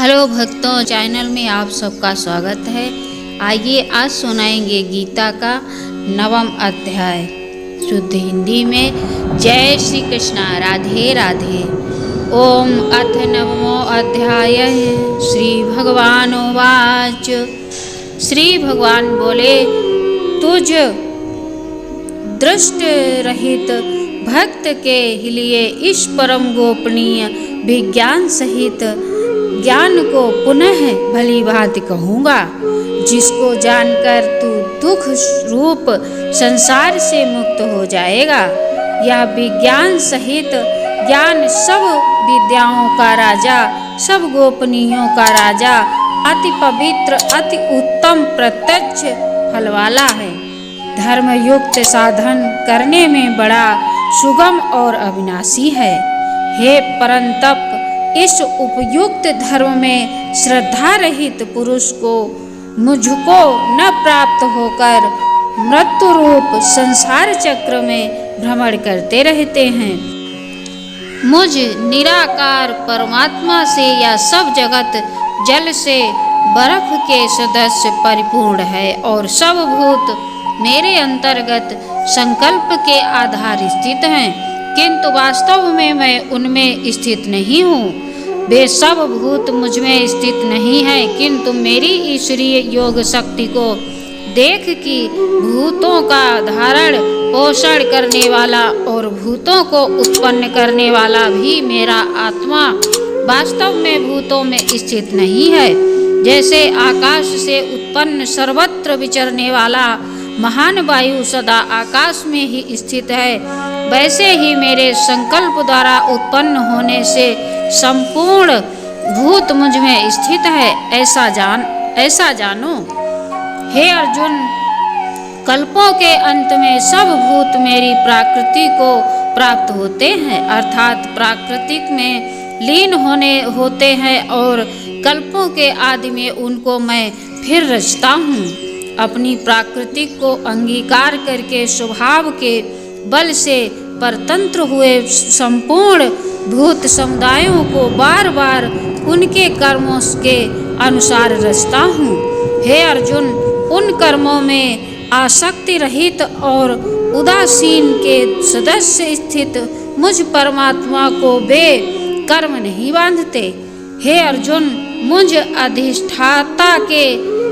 Hello भक्तों, channel में आप सबका स्वागत है। आइए आज सुनाएंगे गीता का 9वां अध्याय शुद्ध हिंदी में। जय श्री कृष्णा, राधे राधे। ओम अथ 9वां अध्याय। श्री भगवानुवाच। श्री भगवान बोले, तुझ दृष्ट रहित भक्त के लिए इस परम गोपनीय विज्ञान सहित ज्ञान को पुनः भली भांति कहूँगा, जिसको जानकर तू दुख रूप संसार से मुक्त हो जाएगा। यह विज्ञान सहित ज्ञान सब विद्याओं का राजा, सब गोपनीयों का राजा, अति पवित्र, अति उत्तम, प्रत्यक्ष फल वाला है। धर्मयुक्त साधन करने में बड़ा सुगम और अविनाशी है। हे परंतप, इस उपयुक्त धर्म में श्रद्धा रहित पुरुष को मुझको न प्राप्त होकर मृत्यु रूप संसार चक्र में भ्रमण करते रहते हैं। मुझ निराकार परमात्मा से यह सब जगत जल से बर्फ के सदस्य परिपूर्ण है और सब भूत मेरे अंतर्गत संकल्प के आधार स्थित हैं, किंतु वास्तव में मैं उनमें स्थित नहीं हूँ। वे सब भूत मुझ में स्थित नहीं हैं, किंतु मेरी ईश्वरीय योग शक्ति को देख कि भूतों का धारण पोषण करने वाला और भूतों को उत्पन्न करने वाला भी मेरा आत्मा वास्तव में भूतों में स्थित नहीं है। जैसे आकाश से उत्पन्न सर्वत्र विचरने वाला महान वायु सदा आकाश में ही स्थित है, वैसे ही मेरे संकल्प द्वारा उत्पन्न होने से संपूर्ण भूत मुझ में स्थित है, ऐसा जानो। हे अर्जुन, कल्पों के अंत में सब भूत मेरी प्रकृति को प्राप्त होते हैं, अर्थात प्राकृतिक में लीन होते हैं और कल्पों के आदि में उनको मैं फिर रचता हूँ। अपनी प्रकृति को अंगीकार करके स्वभाव के बल से परतंत्र हुए संपूर्ण भूत समुदायों को बार बार उनके कर्मों के अनुसार रचता हूँ। हे अर्जुन, उन कर्मों में आसक्ति रहित और उदासीन के सदस्य स्थित मुझ परमात्मा को वे कर्म नहीं बांधते। हे अर्जुन, मुझ अधिष्ठाता के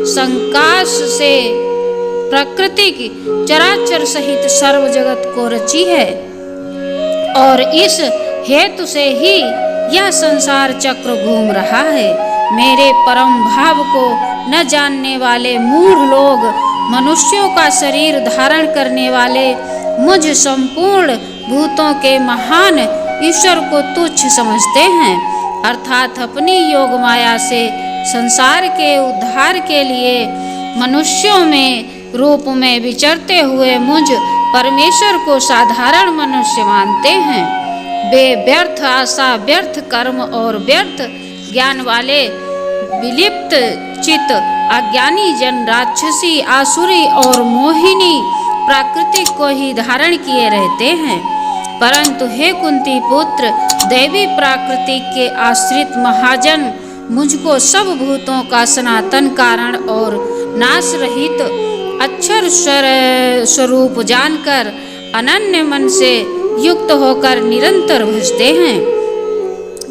संकाश से प्रकृति की चराचर सहित सर्व जगत को रची है और इस हेतु से ही यह संसार चक्र घूम रहा है। मेरे परम भाव को न जानने वाले मूढ़ लोग मनुष्यों का शरीर धारण करने वाले मुझ संपूर्ण भूतों के महान ईश्वर को तुच्छ समझते हैं, अर्थात अपनी योग माया से संसार के उद्धार के लिए मनुष्यों में रूप में विचरते हुए मुझ परमेश्वर को साधारण मनुष्य मानते हैं। वे व्यर्थ आशा, व्यर्थ कर्म और व्यर्थ ज्ञान वाले विलिप्त चित अज्ञानी जन राक्षसी, आसुरी और मोहिनी प्रकृति को ही धारण किए रहते हैं। परंतु हे कुंती पुत्र, दैवी प्रकृति के आश्रित महाजन मुझको सब भूतों का सनातन कारण और नाश रहित अक्षर स्वरूप जानकर अनन्य मन से युक्त होकर निरंतर भजते हैं।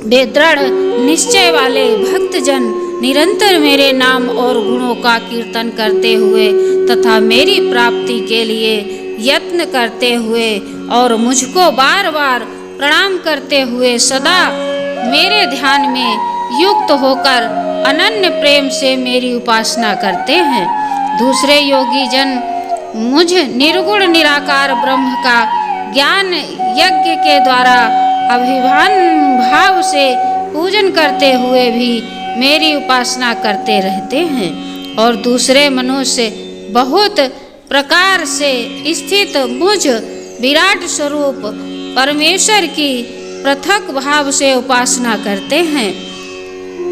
वे दृढ़ निश्चय वाले भक्तजन निरंतर मेरे नाम और गुणों का कीर्तन करते हुए तथा मेरी प्राप्ति के लिए यत्न करते हुए और मुझको बार बार प्रणाम करते हुए सदा मेरे ध्यान में युक्त होकर अनन्य प्रेम से मेरी उपासना करते हैं। दूसरे योगी जन मुझ निर्गुण निराकार ब्रह्म का ज्ञान यज्ञ के द्वारा अभिमान भाव से पूजन करते हुए भी मेरी उपासना करते रहते हैं और दूसरे मनुष्य बहुत प्रकार से स्थित मुझ विराट स्वरूप परमेश्वर की पृथक भाव से उपासना करते हैं।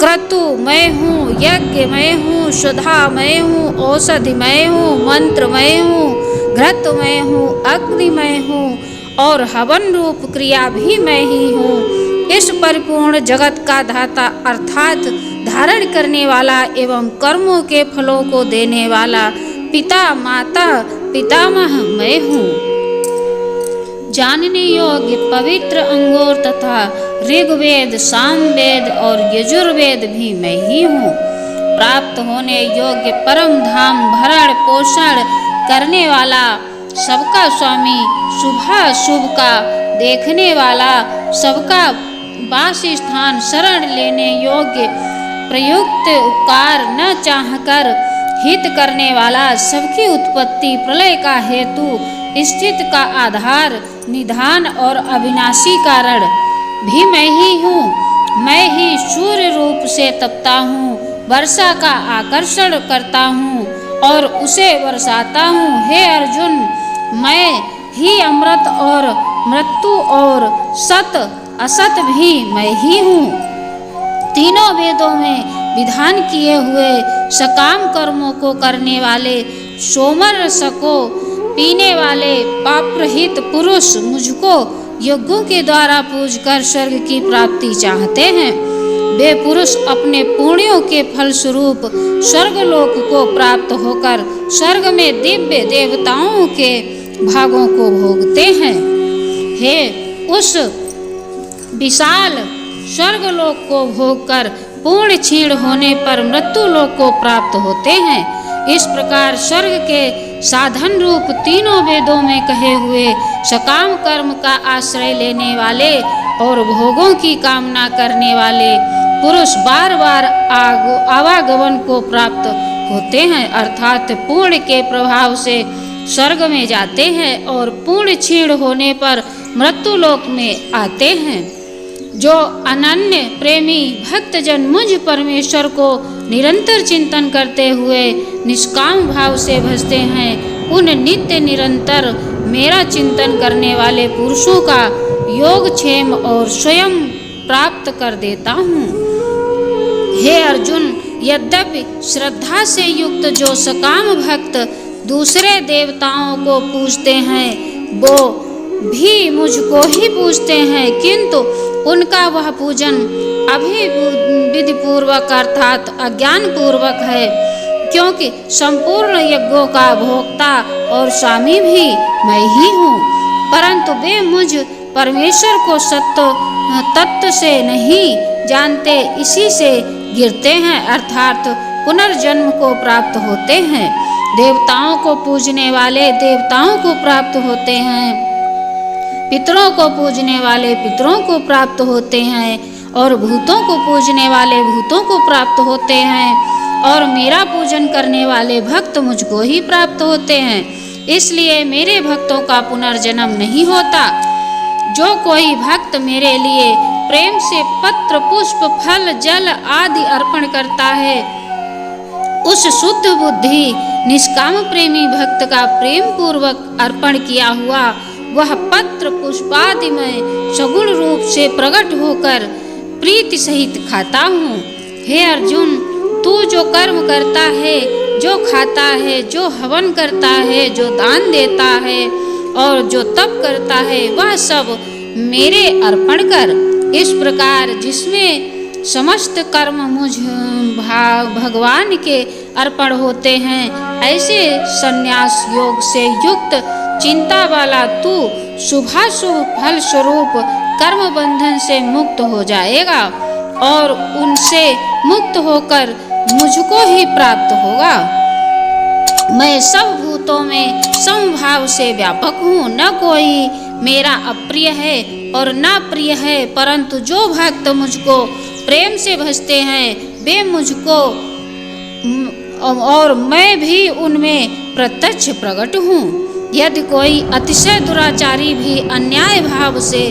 क्रतु मैं हूँ, यज्ञ मैं हूँ, सुधा मैं हूँ, औषधि मैं हूँ, मंत्र मैं हूँ, घृत मैं हूँ, अग्नि मैं हूँ और हवन रूप क्रिया भी मैं ही हूँ। इस परिपूर्ण जगत का धाता अर्थात धारण करने वाला एवं कर्मों के फलों को देने वाला पिता माता पितामह मैं हूँ। जानने योग्य पवित्र अंगोर तथा ऋग्वेद सामवेद और यजुर्वेद भी मैं ही हूँ। प्राप्त होने योग्य परम धाम भरण पोषण करने वाला सबका स्वामी शुभाशुभ का देखने वाला सबका वास स्थान शरण लेने योग्य प्रयुक्त उपकार न चाहकर हित करने वाला सबकी उत्पत्ति प्रलय का हेतु स्थित का आधार निधान और अविनाशी कारण भी मैं ही हूँ। मैं ही सूर्य रूप से तपता हूँ, वर्षा का आकर्षण करता हूँ और उसे बरसाता हूँ। हे अर्जुन, मैं ही अमृत और मृत्यु और सत असत भी मैं ही हूँ। तीनों वेदों में विधान किए हुए सकाम कर्मों को करने वाले सोमर रस को पीने वाले पापरहित पुरुष मुझको यज्ञों के द्वारा पूजकर स्वर्ग की प्राप्ति चाहते हैं। वे पुरुष अपने पुण्यों के फल स्वरूप स्वर्गलोक को प्राप्त होकर स्वर्ग में दिव्य देवताओं के भागों को भोगते हैं। हे उस विशाल स्वर्गलोक को भोगकर पूर्ण क्षीण होने पर मृत्यु लोक को प्राप्त होते हैं। इस प्रकार स्वर्ग के साधन रूप तीनों वेदों में कहे हुए सकाम कर्म का आश्रय लेने वाले और भोगों की कामना करने वाले पुरुष बार बार आवागमन को प्राप्त होते हैं, अर्थात पूर्ण के प्रभाव से स्वर्ग में जाते हैं और पूर्ण क्षीण होने पर मृत्यु लोक में आते हैं। जो अनन्य प्रेमी भक्तजन मुझ परमेश्वर को निरंतर चिंतन करते हुए निष्काम भाव से भजते हैं, उन नित्य निरंतर मेरा चिंतन करने वाले पुरुषों का योगक्षेम और स्वयं प्राप्त कर देता हूँ। हे अर्जुन, यद्यपि श्रद्धा से युक्त जो सकाम भक्त दूसरे देवताओं को पूजते हैं वो भी मुझको ही पूजते हैं, किंतु उनका वह पूजन अभिविधि पूर्वक अर्थात अज्ञान पूर्वक है, क्योंकि संपूर्ण यज्ञों का भोक्ता और स्वामी भी मैं ही हूँ। परंतु वे मुझ परमेश्वर को सत्य तत्व से नहीं जानते, इसी से गिरते हैं अर्थात पुनर्जन्म को प्राप्त होते हैं। देवताओं को पूजने वाले देवताओं को प्राप्त होते हैं, पितरों को पूजने वाले पितरों को प्राप्त होते हैं और भूतों को पूजने वाले भूतों को प्राप्त होते हैं और मेरा पूजन करने वाले भक्त मुझको ही प्राप्त होते हैं। इसलिए मेरे भक्तों का पुनर्जन्म नहीं होता। जो कोई भक्त मेरे लिए प्रेम से पत्र पुष्प फल जल आदि अर्पण करता है, उस शुद्ध बुद्धि निष्काम प्रेमी भक्त का प्रेम पूर्वक अर्पण किया हुआ वह पत्र पुष्पादि में सगुण रूप से प्रकट होकर प्रीति सहित खाता हूँ। हे अर्जुन, तू जो कर्म करता है, जो खाता है, जो हवन करता है, जो दान देता है और जो तप करता है, वह सब मेरे अर्पण कर। इस प्रकार जिसमें समस्त कर्म मुझ भगवान के अर्पण होते हैं, ऐसे संन्यास योग से युक्त चिंता वाला तू शुभाशुभ फल स्वरूप कर्म बंधन से मुक्त हो जाएगा और उनसे मुक्त होकर मुझको ही प्राप्त होगा। मैं सब भूतों में समभाव से व्यापक हूँ, न कोई मेरा अप्रिय है और न प्रिय है, परंतु जो भक्त मुझको प्रेम से भजते हैं वे मुझको और मैं भी उनमें प्रत्यक्ष प्रकट हूँ। यदि कोई अतिशय दुराचारी भी अन्याय भाव से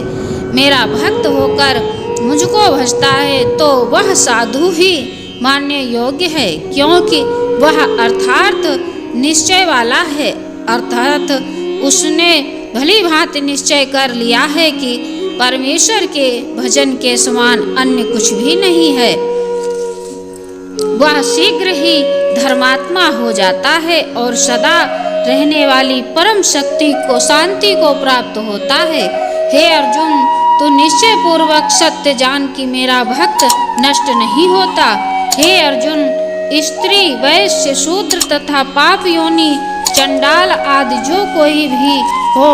मेरा भक्त होकर मुझको भजता है तो वह साधु ही मानने योग्य है, क्योंकि वह अर्थात निश्चय वाला है, अर्थात उसने भली भांति निश्चय कर लिया है कि परमेश्वर के भजन के समान अन्य कुछ भी नहीं है। वह शीघ्र ही धर्मात्मा हो जाता है और सदा रहने वाली परम शक्ति को शांति को प्राप्त होता है। हे अर्जुन, तू निश्चय पूर्वक सत्य जान कि मेरा भक्त नष्ट नहीं होता। हे अर्जुन, स्त्री, वैश्य, शूद्र तथा पाप योनि, चंडाल आदि जो कोई भी हो,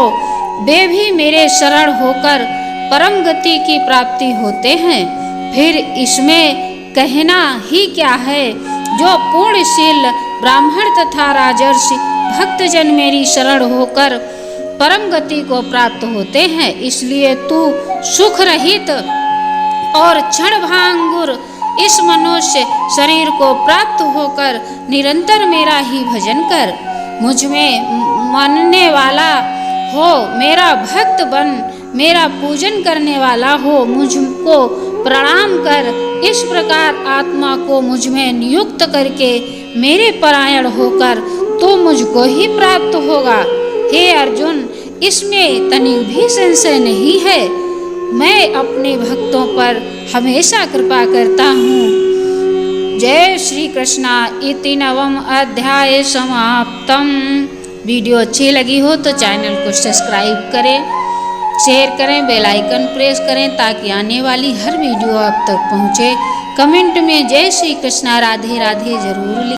वे भी मेरे शरण होकर परम गति की प्राप्ति होते हैं। फिर इसमें कहना ही क्या है। जो पूर्णशील ब्राह्मण तथा राजर्षि भक्तजन मेरी शरण होकर परम गति को प्राप्त होते हैं, इसलिए तू सुख रहित और क्षणभंगुर इस मनुष्य शरीर को प्राप्त होकर निरंतर मेरा ही भजन कर। मुझ में मानने वाला हो, मेरा भक्त बन, मेरा पूजन करने वाला हो, मुझको प्रणाम कर। इस प्रकार आत्मा को मुझ में नियुक्त करके मेरे परायण होकर तो मुझको ही प्राप्त होगा। हे अर्जुन, इसमें तनिक भी संशय नहीं है। मैं अपने भक्तों पर हमेशा कृपा करता हूँ। जय श्री कृष्णा। इति नवम अध्याय समाप्तम। वीडियो अच्छी लगी हो तो चैनल को सब्सक्राइब करें, शेयर करें, बेल आइकन प्रेस करें ताकि आने वाली हर वीडियो आप तक पहुँचे। कमेंट में जय श्री कृष्णा राधे राधे जरूर लिखें।